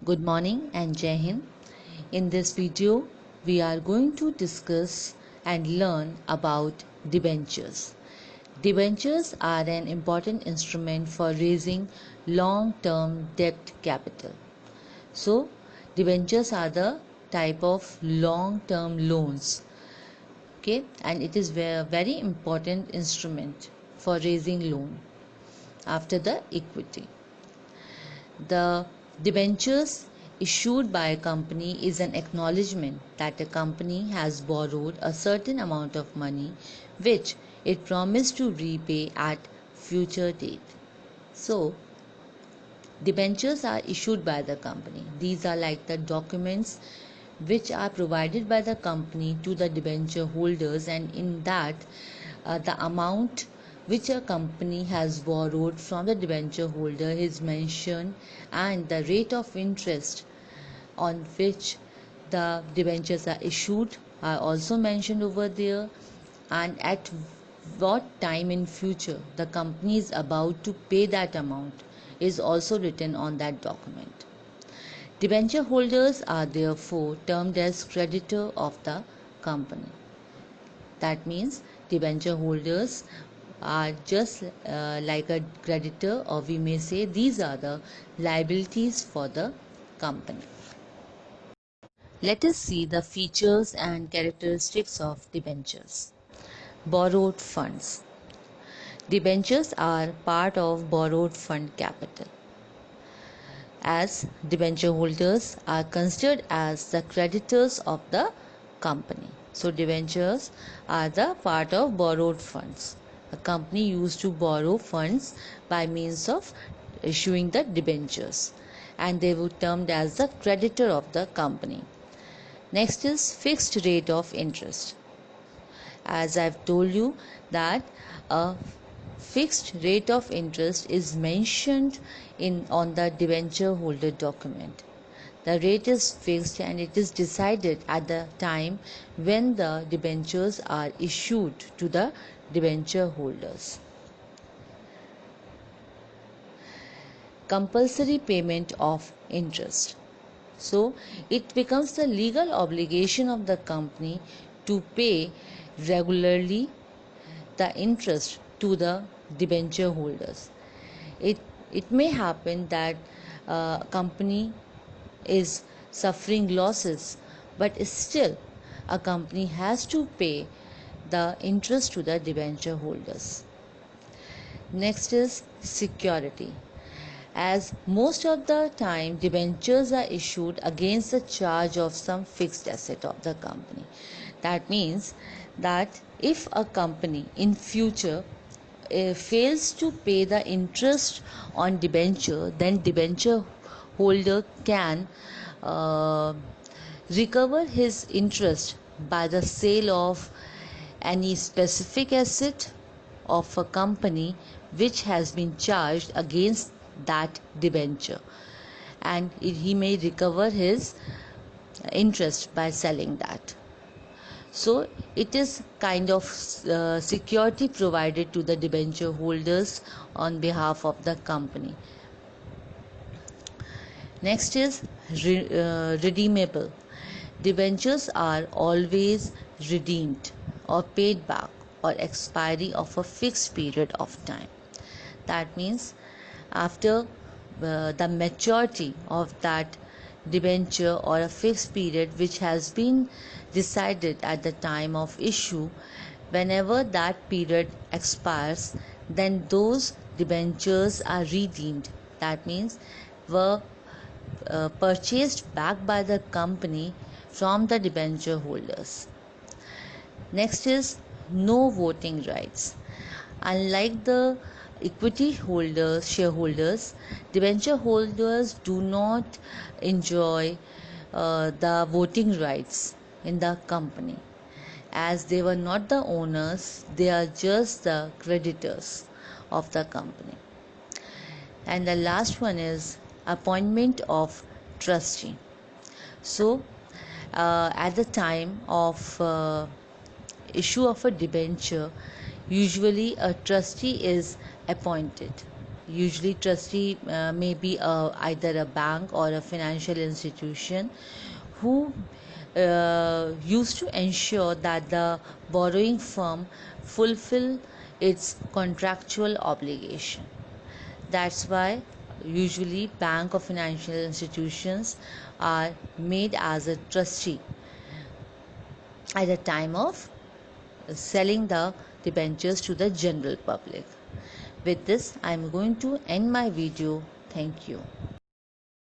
Good morning and Jai Hind. In this video, we are going to discuss and learn about debentures. Debentures are an important instrument for raising long-term debt capital. So, debentures are the type of long-term loans. Okay, and it is a very important instrument for raising loan after the equity. The debentures issued by a company is an acknowledgement that a company has borrowed a certain amount of money which it promised to repay at future date. So, debentures are issued by the company. These are like the documents which are provided by the company to the debenture holders, and in that the amount which a company has borrowed from the debenture holder is mentioned, and the rate of interest on which the debentures are issued are also mentioned over there, and at what time in future the company is about to pay that amount is also written on that document. Debenture holders are therefore termed as creditor of the company. That means debenture holders are just like a creditor, or we may say these are the liabilities for the company. Let us see the features and characteristics of debentures. Borrowed funds. Debentures are part of borrowed fund capital, as debenture holders are considered as the creditors of the company. So debentures are the part of borrowed funds. A company used to borrow funds by means of issuing the debentures, and they were termed as the creditor of the company. Next is fixed rate of interest. As I've told you that a fixed rate of interest is mentioned on the debenture holder document. The rate is fixed and it is decided at the time when the debentures are issued to the debenture holders. Compulsory payment of interest. So it becomes the legal obligation of the company to pay regularly the interest to the debenture holders. It may happen that a company is suffering losses, but still a company has to pay the interest to the debenture holders. Next is security. As most of the time debentures are issued against the charge of some fixed asset of the company. That means that if a company in future fails to pay the interest on debenture, then debenture holder can recover his interest by the sale of any specific asset of a company which has been charged against that debenture, and he may recover his interest by selling that. So it is kind of security provided to the debenture holders on behalf of the company. Next is redeemable. Debentures are always redeemed or paid back or expiry of a fixed period of time. That means after the maturity of that debenture or a fixed period which has been decided at the time of issue, whenever that period expires, then those debentures are redeemed. That means were purchased back by the company from the debenture holders. Next is no voting rights. Unlike the equity holders, shareholders, debenture holders do not enjoy the voting rights in the company, as they were not the owners, they are just the creditors of the company. And the last one is appointment of trustee. So at the time of issue of a debenture, usually a trustee is appointed. Usually trustee may be either a bank or a financial institution who used to ensure that the borrowing firm fulfill its contractual obligation. That's why usually bank or financial institutions are made as a trustee at the time of selling the debentures to the general public. With this, I am going to end my video. Thank you.